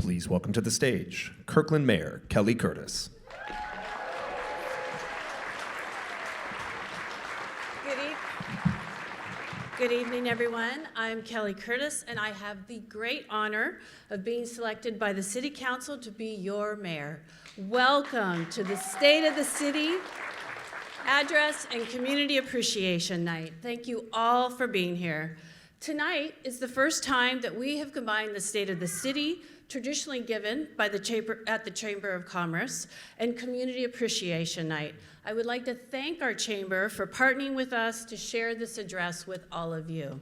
Please welcome to the stage, Kirkland Mayor Kelli Curtis. Good evening, everyone. I'm Kelli Curtis, and I have the great honor of being selected by the City Council to be your mayor. Welcome to the State of the City Address and Community Appreciation Night. Thank you all for being here. Tonight is the first time that we have combined the State of the City, traditionally given by the Chamber of Commerce, and Community Appreciation Night. I would like to thank our Chamber for partnering with us to share this address with all of you.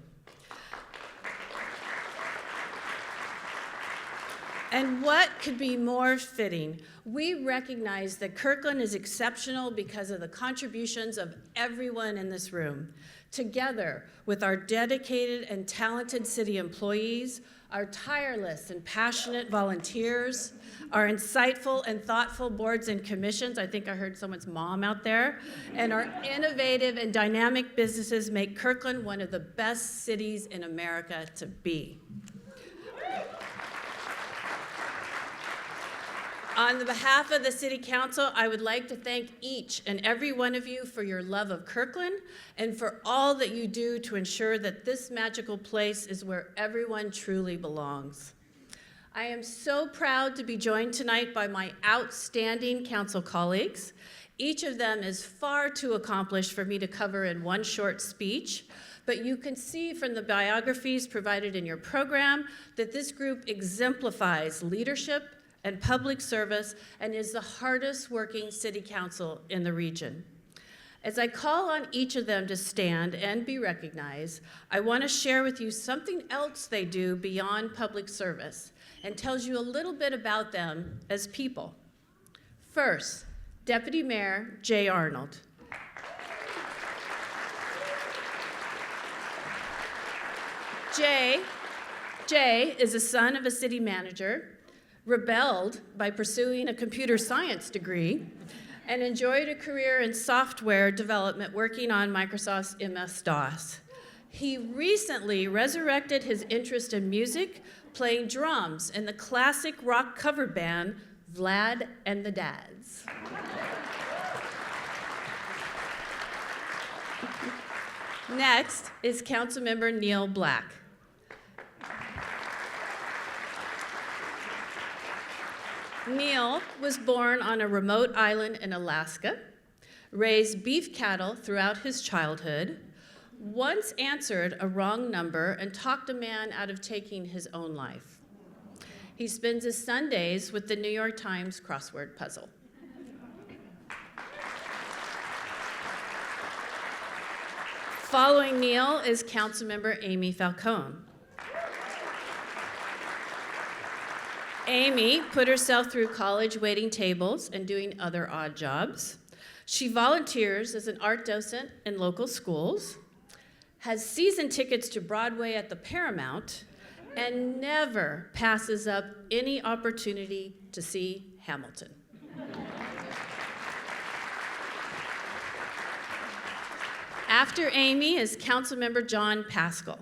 And what could be more fitting? We recognize that Kirkland is exceptional because of the contributions of everyone in this room. Together with our dedicated and talented city employees, our tireless and passionate volunteers, our insightful and thoughtful boards and commissions, I think I heard someone's mom out there, and our innovative and dynamic businesses make Kirkland one of the best cities in America to be. On the behalf of the City Council, I would like to thank each and every one of you for your love of Kirkland and for all that you do to ensure that this magical place is where everyone truly belongs. I am so proud to be joined tonight by my outstanding council colleagues. Each of them is far too accomplished for me to cover in one short speech, but you can see from the biographies provided in your program that this group exemplifies leadership and public service and is the hardest working city council in the region. As I call on each of them to stand and be recognized, I want to share with you something else they do beyond public service and tells you a little bit about them as people. First, Deputy Mayor Jay Arnold. Jay is a son of a city manager, rebelled by pursuing a computer science degree, and enjoyed a career in software development working on Microsoft's MS-DOS. He recently resurrected his interest in music, playing drums in the classic rock cover band Vlad and the Dads. Next is Councilmember Neil Black. Neil was born on a remote island in Alaska, raised beef cattle throughout his childhood, once answered a wrong number and talked a man out of taking his own life. He spends his Sundays with the New York Times crossword puzzle. Following Neil is Councilmember Amy Falcone. Amy put herself through college waiting tables and doing other odd jobs. She volunteers as an art docent in local schools, has season tickets to Broadway at the Paramount, and never passes up any opportunity to see Hamilton. After Amy is Councilmember John Pascal.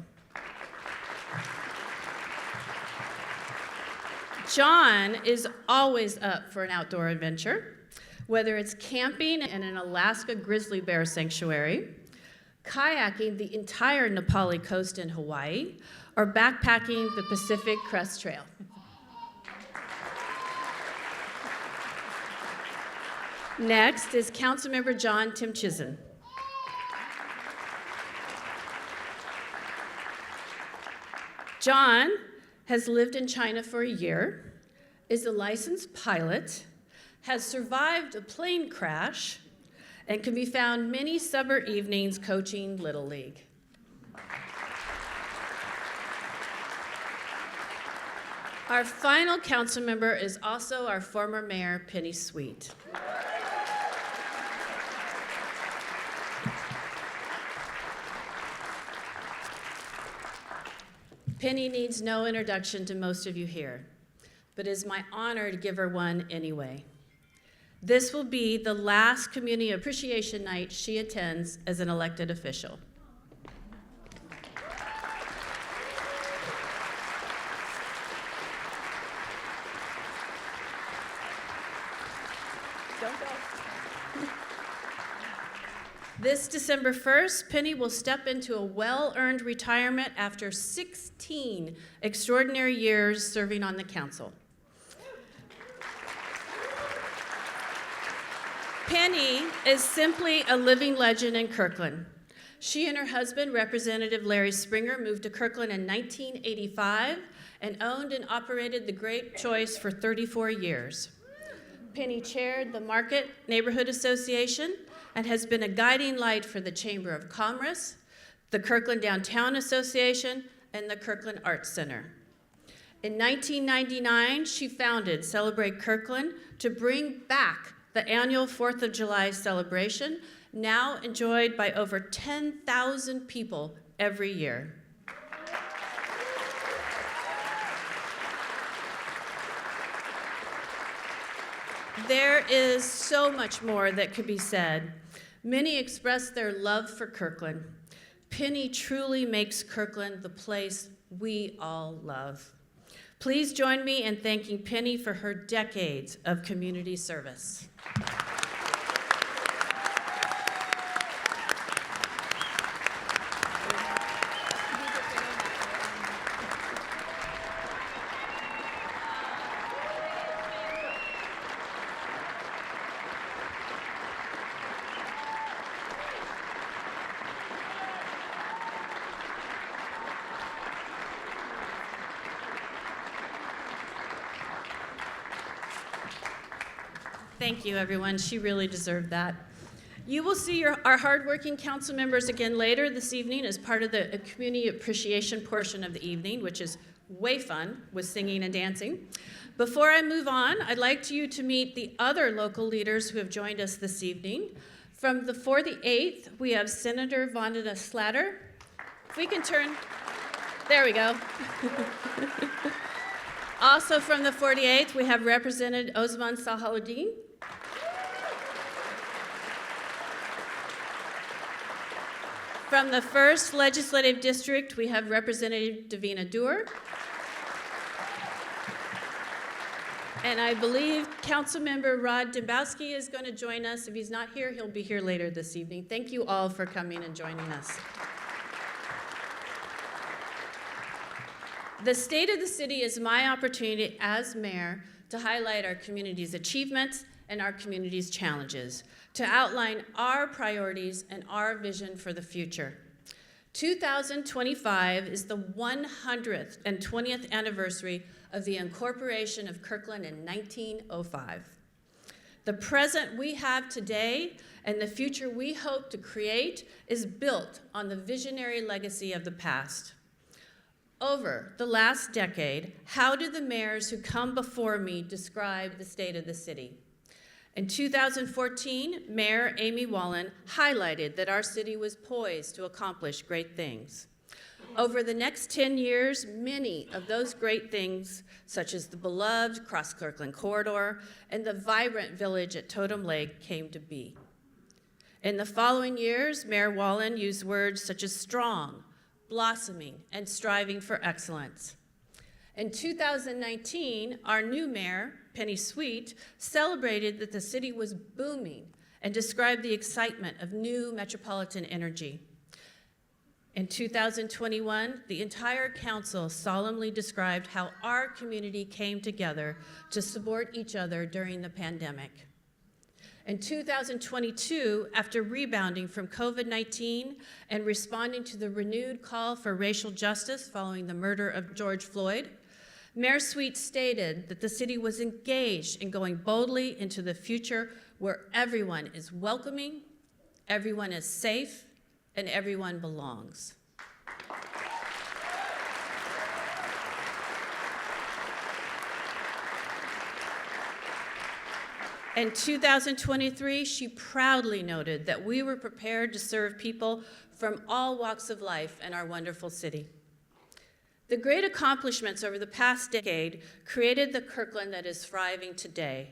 John is always up for an outdoor adventure, whether it's camping in an Alaska grizzly bear sanctuary, kayaking the entire Na Pali coast in Hawaii, or backpacking the Pacific Crest Trail. Next is Councilmember John Tim Chizen. John has lived in China for a year, is a licensed pilot, has survived a plane crash, and can be found many summer evenings coaching Little League. Our final council member is also our former mayor, Penny Sweet. Penny needs no introduction to most of you here, but it is my honor to give her one anyway. This will be the last Community Appreciation Night she attends as an elected official. This December 1st, Penny will step into a well-earned retirement after 16 extraordinary years serving on the council. Penny is simply a living legend in Kirkland. She and her husband, Representative Larry Springer, moved to Kirkland in 1985 and owned and operated the Great Choice for 34 years. Penny chaired the Market Neighborhood Association and has been a guiding light for the Chamber of Commerce, the Kirkland Downtown Association, and the Kirkland Arts Center. In 1999, she founded Celebrate Kirkland to bring back the annual 4th of July celebration, now enjoyed by over 10,000 people every year. There is so much more that could be said. Many express their love for Kirkland. Penny truly makes Kirkland the place we all love. Please join me in thanking Penny for her decades of community service. Thank you, everyone. She really deserved that. You will see our hardworking council members again later this evening as part of the community appreciation portion of the evening, which is way fun with singing and dancing. Before I move on, I'd like you to meet the other local leaders who have joined us this evening. From the 48th, we have Senator Vandana Slatter. If we can turn, there we go. Also from the 48th, we have Representative Osman Sahaluddin. From the 1st Legislative District, we have Representative Davina Dewar. And I believe Councilmember Rod Dembowski is going to join us. If he's not here, he'll be here later this evening. Thank you all for coming and joining us. The State of the City is my opportunity as mayor to highlight our community's achievements and our community's challenges, to outline our priorities and our vision for the future. 2025 is the 120th anniversary of the incorporation of Kirkland in 1905. The present we have today and the future we hope to create is built on the visionary legacy of the past. Over the last decade, how did the mayors who come before me describe the state of the city? In 2014, Mayor Amy Wallen highlighted that our city was poised to accomplish great things. Over the next 10 years, many of those great things, such as the beloved Cross-Kirkland Corridor and the vibrant village at Totem Lake, came to be. In the following years, Mayor Wallen used words such as strong, blossoming, and striving for excellence. In 2019, our new mayor, Penny Sweet, celebrated that the city was booming and described the excitement of new metropolitan energy. In 2021, the entire council solemnly described how our community came together to support each other during the pandemic. In 2022, after rebounding from COVID-19 and responding to the renewed call for racial justice following the murder of George Floyd, Mayor Sweet stated that the city was engaged in going boldly into the future where everyone is welcoming, everyone is safe, and everyone belongs. In 2023, she proudly noted that we were prepared to serve people from all walks of life in our wonderful city. The great accomplishments over the past decade created the Kirkland that is thriving today.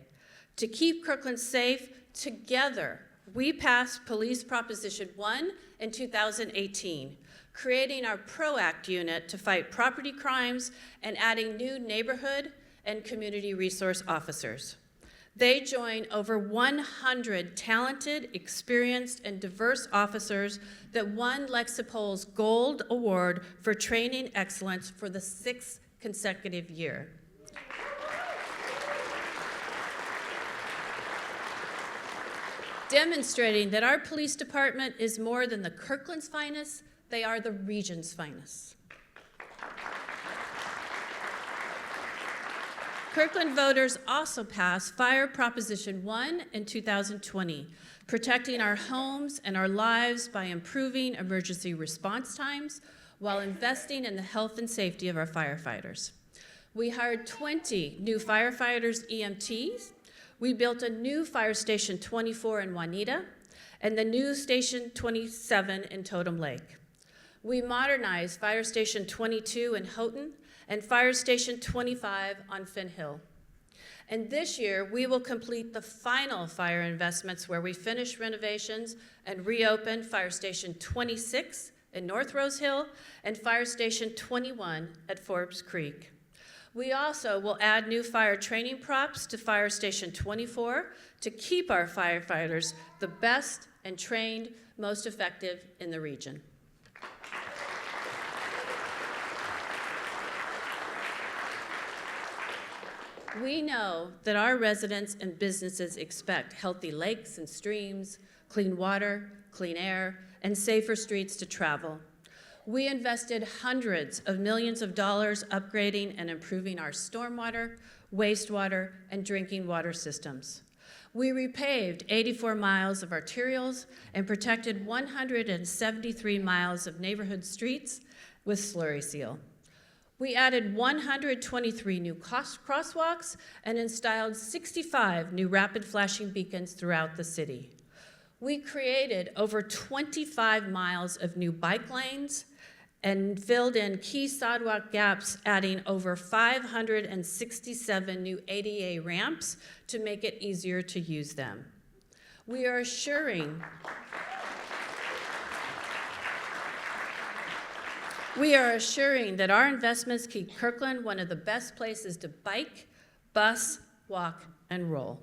To keep Kirkland safe, together, we passed Police Proposition 1 in 2018, creating our PROACT unit to fight property crimes and adding new neighborhood and community resource officers. They join over 100 talented, experienced, and diverse officers that won Lexipol's Gold Award for Training Excellence for the 6th consecutive year. Demonstrating that our police department is more than the Kirkland's finest, they are the region's finest. Kirkland voters also passed Fire Proposition 1 in 2020, protecting our homes and our lives by improving emergency response times while investing in the health and safety of our firefighters. We hired 20 new firefighters, EMTs. We built a new Fire Station 24 in Juanita and the new Station 27 in Totem Lake. We modernized Fire Station 22 in Houghton and Fire Station 25 on Finn Hill. And this year, we will complete the final fire investments where we finish renovations and reopen Fire Station 26 in North Rose Hill and Fire Station 21 at Forbes Creek. We also will add new fire training props to Fire Station 24 to keep our firefighters the best and trained, most effective in the region. We know that our residents and businesses expect healthy lakes and streams, clean water, clean air, and safer streets to travel. We invested hundreds of millions of dollars upgrading and improving our stormwater, wastewater, and drinking water systems. We repaved 84 miles of arterials and protected 173 miles of neighborhood streets with slurry seal. We added 123 new crosswalks and installed 65 new rapid flashing beacons throughout the city. We created over 25 miles of new bike lanes and filled in key sidewalk gaps, adding over 567 new ADA ramps to make it easier to use them. We are assuring that our investments keep Kirkland one of the best places to bike, bus, walk, and roll.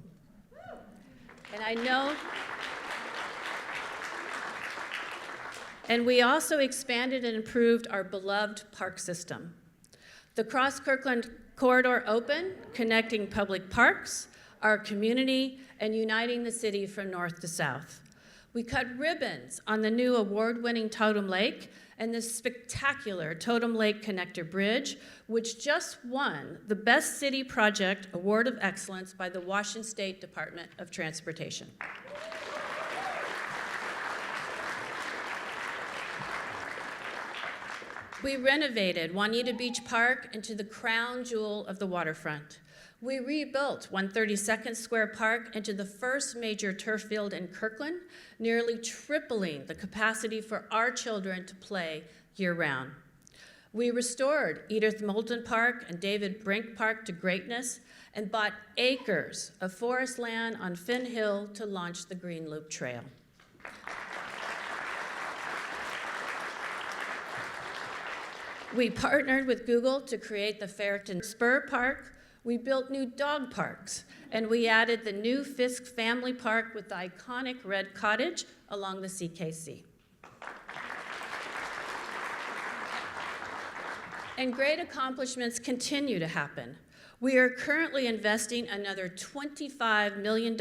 And we also expanded and improved our beloved park system. The Cross Kirkland Corridor opened, connecting public parks, our community, and uniting the city from north to south. We cut ribbons on the new award-winning Totem Lake and the spectacular Totem Lake Connector Bridge, which just won the Best City Project Award of Excellence by the Washington State Department of Transportation. We renovated Juanita Beach Park into the crown jewel of the waterfront. We rebuilt 132nd Square Park into the first major turf field in Kirkland, nearly tripling the capacity for our children to play year-round. We restored Edith Moulton Park and David Brink Park to greatness and bought acres of forest land on Finn Hill to launch the Green Loop Trail. We partnered with Google to create the Ferreton Spur Park. We built new dog parks, and we added the new Fisk Family Park with the iconic red cottage along the CKC. And great accomplishments continue to happen. We are currently investing another $25 million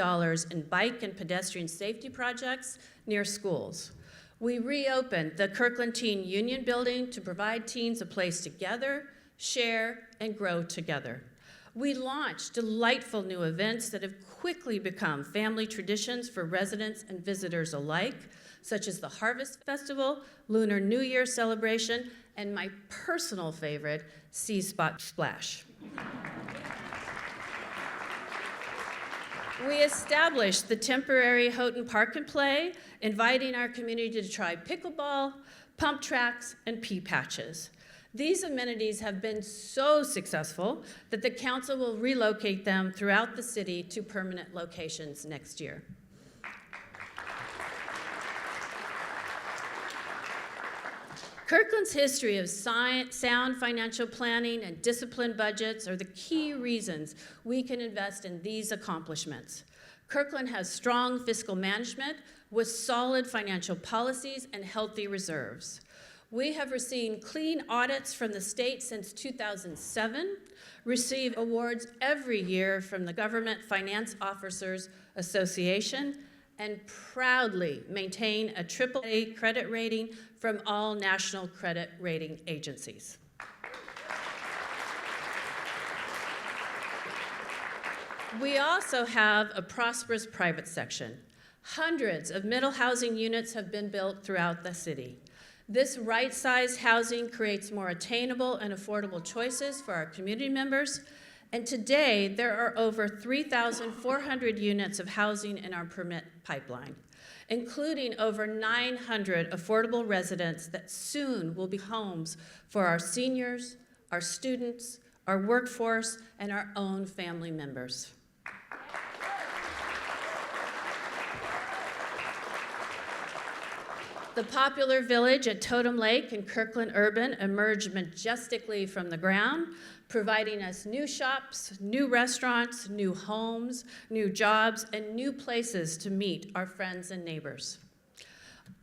in bike and pedestrian safety projects near schools. We reopened the Kirkland Teen Union Building to provide teens a place to gather, share, and grow together. We launched delightful new events that have quickly become family traditions for residents and visitors alike, such as the Harvest Festival, Lunar New Year celebration, and my personal favorite, Sea Spot Splash. We established the temporary Houghton Park and Play, inviting our community to try pickleball, pump tracks, and pea patches. These amenities have been so successful that the council will relocate them throughout the city to permanent locations next year. Kirkland's history of sound financial planning and disciplined budgets are the key reasons we can invest in these accomplishments. Kirkland has strong fiscal management with solid financial policies and healthy reserves. We have received clean audits from the state since 2007, receive awards every year from the Government Finance Officers Association, and proudly maintain a AAA credit rating from all national credit rating agencies. We also have a prosperous private section. Hundreds of middle housing units have been built throughout the city. This right-sized housing creates more attainable and affordable choices for our community members. And today, there are over 3,400 units of housing in our permit pipeline, including over 900 affordable residents that soon will be homes for our seniors, our students, our workforce, and our own family members. The popular village at Totem Lake in Kirkland Urban emerged majestically from the ground, providing us new shops, new restaurants, new homes, new jobs, and new places to meet our friends and neighbors.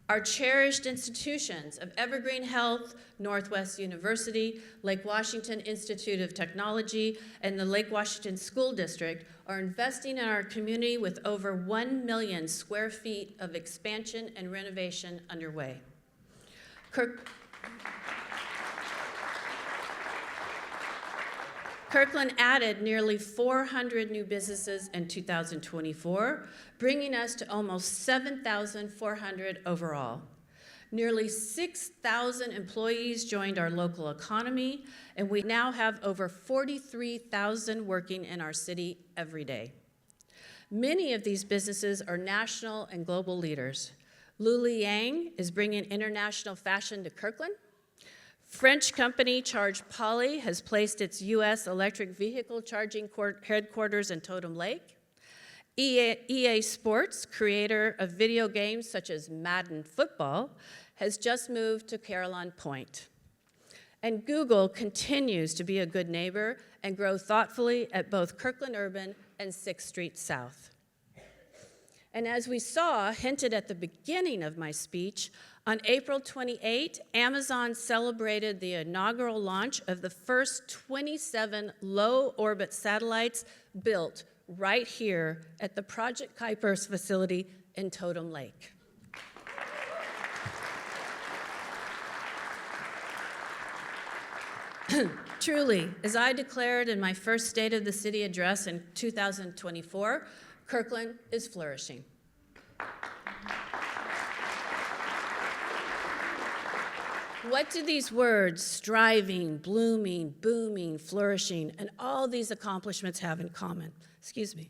Our cherished institutions of Evergreen Health, Northwest University, Lake Washington Institute of Technology, and the Lake Washington School District are investing in our community with over 1 million square feet of expansion and renovation underway. Kirkland added nearly 400 new businesses in 2024, bringing us to almost 7,400 overall. Nearly 6,000 employees joined our local economy, and we now have over 43,000 working in our city every day. Many of these businesses are national and global leaders. Luli Yang is bringing international fashion to Kirkland. French company Charge Poly has placed its U.S. electric vehicle charging headquarters in Totem Lake. EA Sports, creator of video games such as Madden Football, has just moved to Caroline Point. And Google continues to be a good neighbor and grow thoughtfully at both Kirkland Urban and 6th Street South. And as we saw hinted at the beginning of my speech, on April 28, Amazon celebrated the inaugural launch of the first 27 low-orbit satellites built right here at the Project Kuiper's facility in Totem Lake. Truly, as I declared in my first State of the City address in 2024, Kirkland is flourishing. What do these words, striving, blooming, booming, flourishing, and all these accomplishments have in common? Excuse me.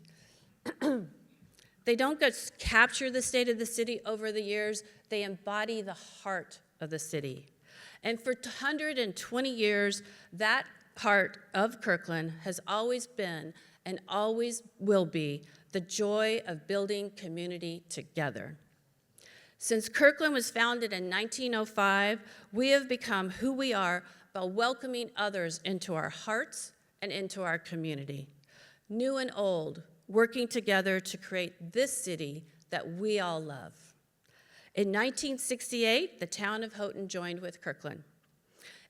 They don't just capture the state of the city over the years, they embody the heart of the city. And for 120 years, that heart of Kirkland has always been and always will be the joy of building community together. Since Kirkland was founded in 1905, we have become who we are by welcoming others into our hearts and into our community. New and old, working together to create this city that we all love. In 1968, the town of Houghton joined with Kirkland.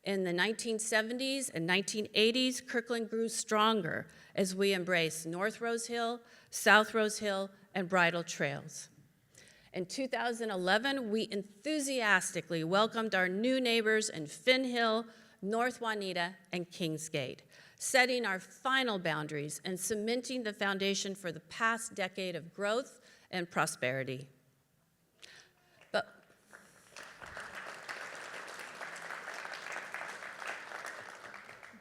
In the 1970s and 1980s, Kirkland grew stronger as we embraced North Rose Hill, South Rose Hill, and Bridle Trails. In 2011, we enthusiastically welcomed our new neighbors in Finn Hill, North Juanita, and Kingsgate, setting our final boundaries and cementing the foundation for the past decade of growth and prosperity.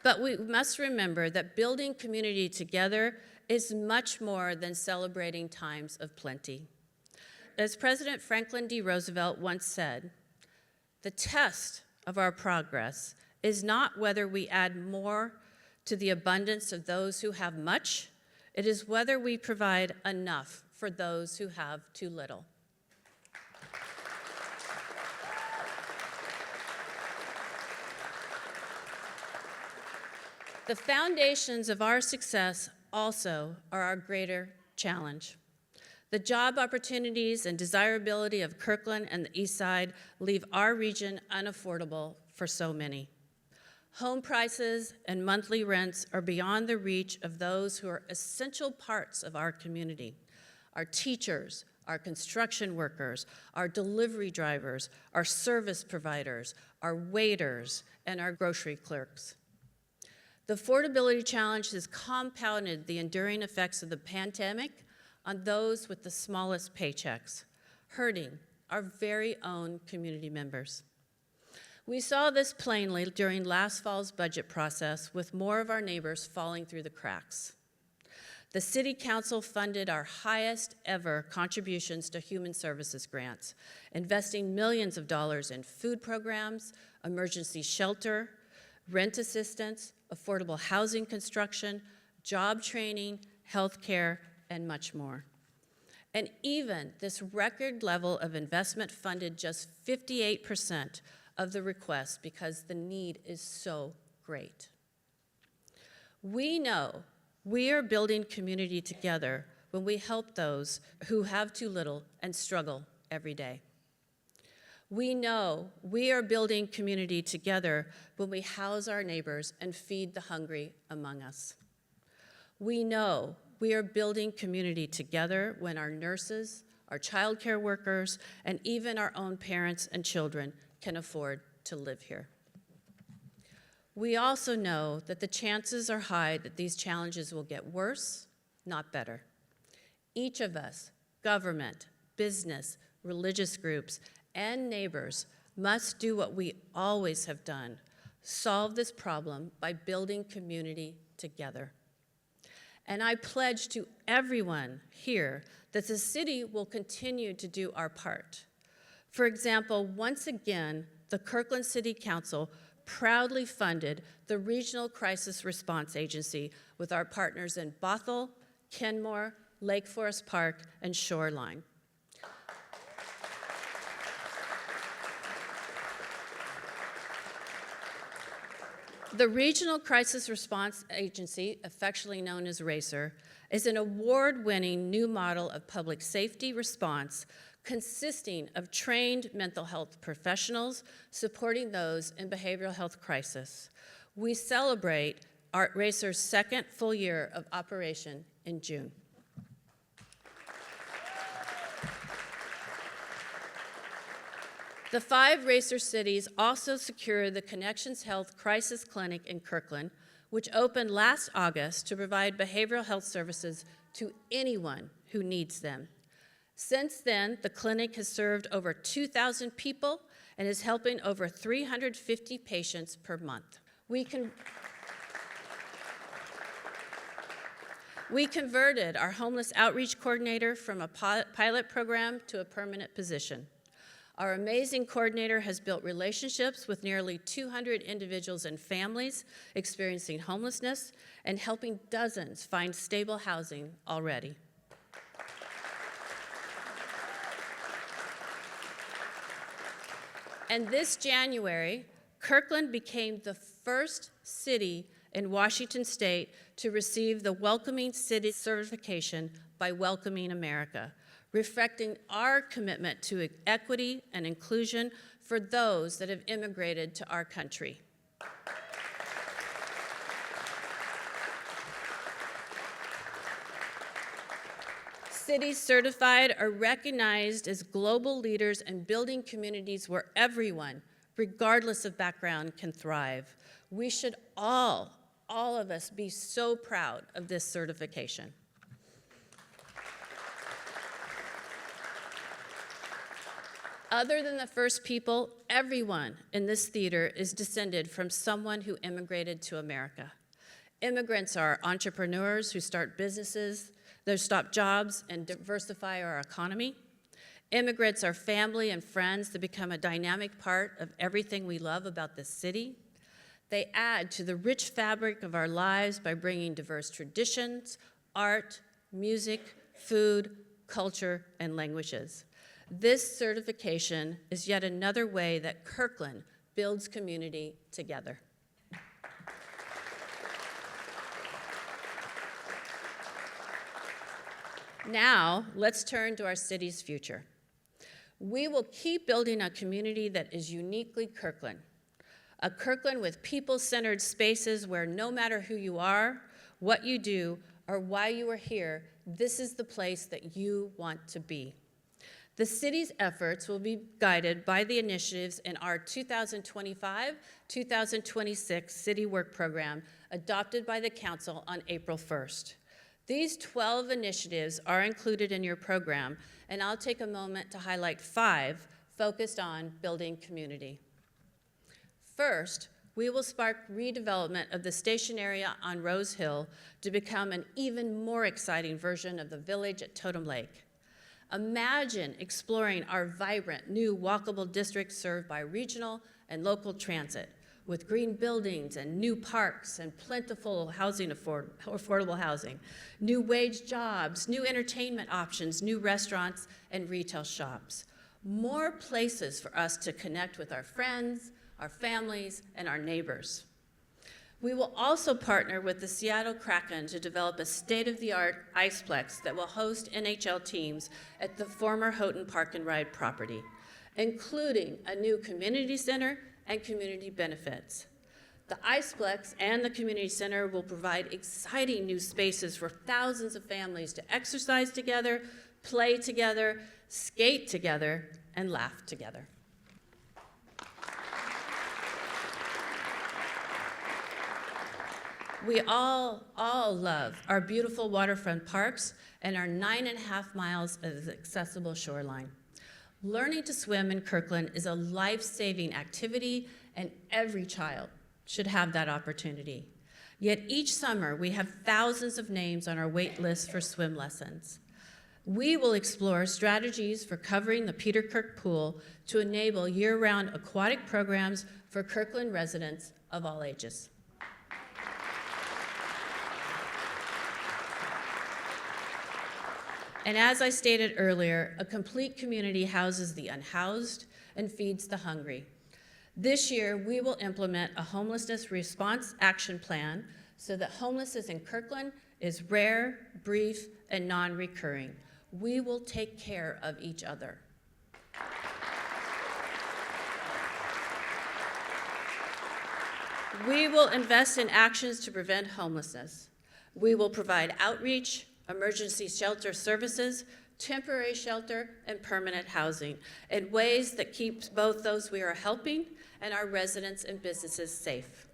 But we must remember that building community together is much more than celebrating times of plenty. As President Franklin D. Roosevelt once said, the test of our progress is not whether we add more to the abundance of those who have much, it is whether we provide enough for those who have too little. The foundations of our success also are our greater challenge. The job opportunities and desirability of Kirkland and the East Side leave our region unaffordable for so many. Home prices and monthly rents are beyond the reach of those who are essential parts of our community. Our teachers, our construction workers, our delivery drivers, our service providers, our waiters, and our grocery clerks. The affordability challenge has compounded the enduring effects of the pandemic on those with the smallest paychecks, hurting our very own community members. We saw this plainly during last fall's budget process, with more of our neighbors falling through the cracks. The City Council funded our highest ever contributions to human services grants, investing millions of dollars in food programs, emergency shelter, rent assistance, affordable housing construction, job training, health care, and much more. And even this record level of investment funded just 58% of the request because the need is so great. We know we are building community together when we help those who have too little and struggle every day. We know we are building community together when we house our neighbors and feed the hungry among us. We know we are building community together when our nurses, our childcare workers, and even our own parents and children can afford to live here. We also know that the chances are high that these challenges will get worse, not better. Each of us, government, business, religious groups, and neighbors must do what we always have done: solve this problem by building community together. And I pledge to everyone here that the city will continue to do our part. For example, once again, the Kirkland City Council proudly funded the Regional Crisis Response Agency with our partners in Bothell, Kenmore, Lake Forest Park, and Shoreline. The Regional Crisis Response Agency, affectionately known as RACER, is an award-winning new model of public safety response consisting of trained mental health professionals supporting those in behavioral health crisis. We celebrate our RACER's second full year of operation in June. The 5 RACER cities also secure the Connections Health Crisis Clinic in Kirkland, which opened last August to provide behavioral health services to anyone who needs them. Since then, the clinic has served over 2,000 people and is helping over 350 patients per month. We converted our homeless outreach coordinator from a pilot program to a permanent position. Our amazing coordinator has built relationships with nearly 200 individuals and families experiencing homelessness and helping dozens find stable housing already. And this January, Kirkland became the first city in Washington State to receive the Welcoming City certification by Welcoming America, reflecting our commitment to equity and inclusion for those that have immigrated to our country. Cities certified are recognized as global leaders in building communities where everyone, regardless of background, can thrive. We should all of us, be so proud of this certification. Other than the first people, everyone in this theater is descended from someone who immigrated to America. Immigrants are entrepreneurs who start businesses, they stop jobs and diversify our economy. Immigrants are family and friends that become a dynamic part of everything we love about this city. They add to the rich fabric of our lives by bringing diverse traditions, art, music, food, culture, and languages. This certification is yet another way that Kirkland builds community together. Now, let's turn to our city's future. We will keep building a community that is uniquely Kirkland. A Kirkland with people-centered spaces where no matter who you are, what you do, or why you are here, this is the place that you want to be. The city's efforts will be guided by the initiatives in our 2025-2026 City Work Program adopted by the Council on April 1st. These 12 initiatives are included in your program, and I'll take a moment to highlight 5 focused on building community. First, we will spark redevelopment of the station area on Rose Hill to become an even more exciting version of the village at Totem Lake. Imagine exploring our vibrant new walkable district served by regional and local transit with green buildings and new parks and plentiful housing, affordable housing, new wage jobs, new entertainment options, new restaurants and retail shops. More places for us to connect with our friends, our families, and our neighbors. We will also partner with the Seattle Kraken to develop a state-of-the-art Iceplex that will host NHL teams at the former Houghton Park and Ride property, including a new community center and community benefits. The Iceplex and the community center will provide exciting new spaces for thousands of families to exercise together, play together, skate together, and laugh together. We all love our beautiful waterfront parks and our 9.5 miles of accessible shoreline. Learning to swim in Kirkland is a life-saving activity, and every child should have that opportunity. Yet each summer, we have thousands of names on our wait list for swim lessons. We will explore strategies for covering the Peter Kirk pool to enable year-round aquatic programs for Kirkland residents of all ages. And as I stated earlier, a complete community houses the unhoused and feeds the hungry. This year, we will implement a homelessness response action plan so that homelessness in Kirkland is rare, brief, and non-recurring. We will take care of each other. We will invest in actions to prevent homelessness. We will provide outreach, emergency shelter services, temporary shelter, and permanent housing in ways that keeps both those we are helping and our residents and businesses safe.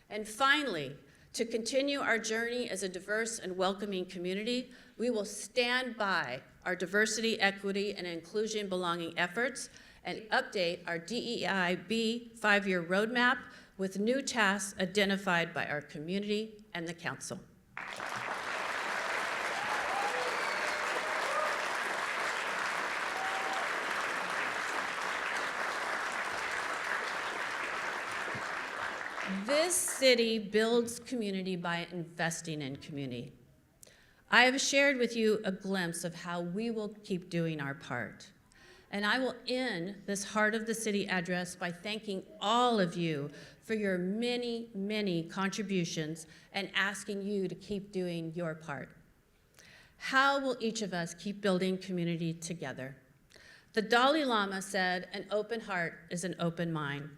And finally, to continue our journey as a diverse and welcoming community, we will stand by our diversity, equity, and inclusion belonging efforts and update our DEIB 5-year roadmap with new tasks identified by our community and the council. This city builds community by investing in community. I have shared with you a glimpse of how we will keep doing our part. And I will end this Heart of the City address by thanking all of you for your many, many contributions and asking you to keep doing your part. How will each of us keep building community together? The Dalai Lama said, "An open heart is an open mind."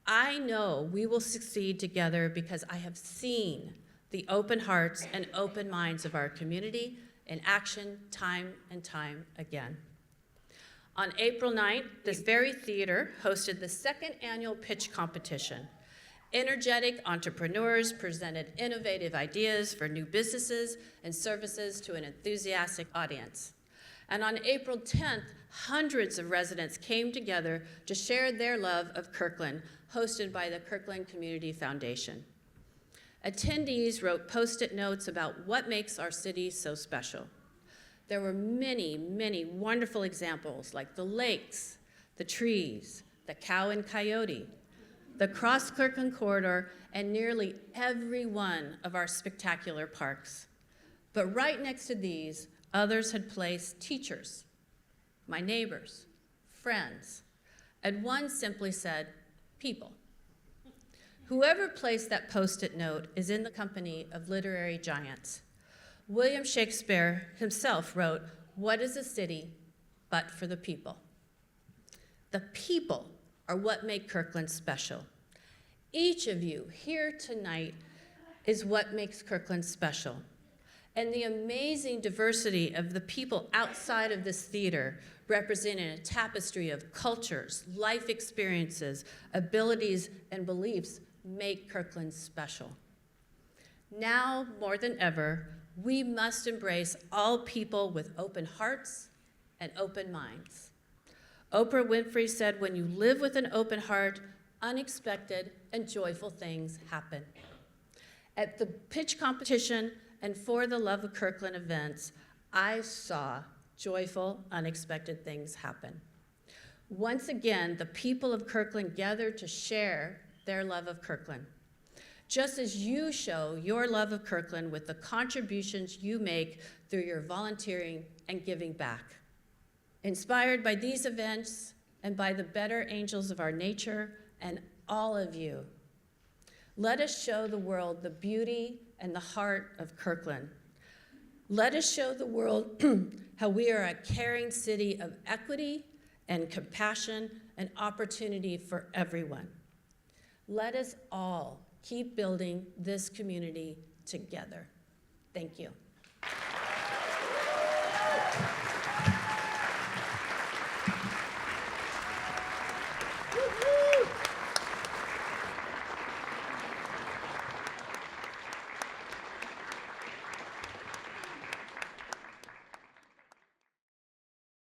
I know we will succeed together because I have seen the open hearts and open minds of our community in action time and time again. On April 9th, this very theater hosted the 2nd annual pitch competition. Energetic entrepreneurs presented innovative ideas for new businesses and services to an enthusiastic audience. And on April 10th, hundreds of residents came together to share their love of Kirkland, hosted by the Kirkland Community Foundation. Attendees wrote Post-it notes about what makes our city so special. There were many, many wonderful examples like the lakes, the trees, the cow and coyote, the Cross Kirkland corridor, and nearly every one of our spectacular parks. But right next to these, others had placed teachers, my neighbors, friends, and one simply said, people. Whoever placed that Post-it note is in the company of literary giants. William Shakespeare himself wrote, "What is a city but for the people?" The people are what make Kirkland special. Each of you here tonight is what makes Kirkland special. And the amazing diversity of the people outside of this theater, representing a tapestry of cultures, life experiences, abilities, and beliefs, make Kirkland special. Now, more than ever, we must embrace all people with open hearts and open minds. Oprah Winfrey said, "When you live with an open heart, unexpected and joyful things happen." At the pitch competition and For the Love of Kirkland events, I saw joyful, unexpected things happen. Once again, the people of Kirkland gathered to share their love of Kirkland. Just as you show your love of Kirkland with the contributions you make through your volunteering and giving back. Inspired by these events and by the better angels of our nature and all of you, let us show the world the beauty and the heart of Kirkland. Let us show the world how we are a caring city of equity and compassion and opportunity for everyone. Let us all keep building this community together. Thank you.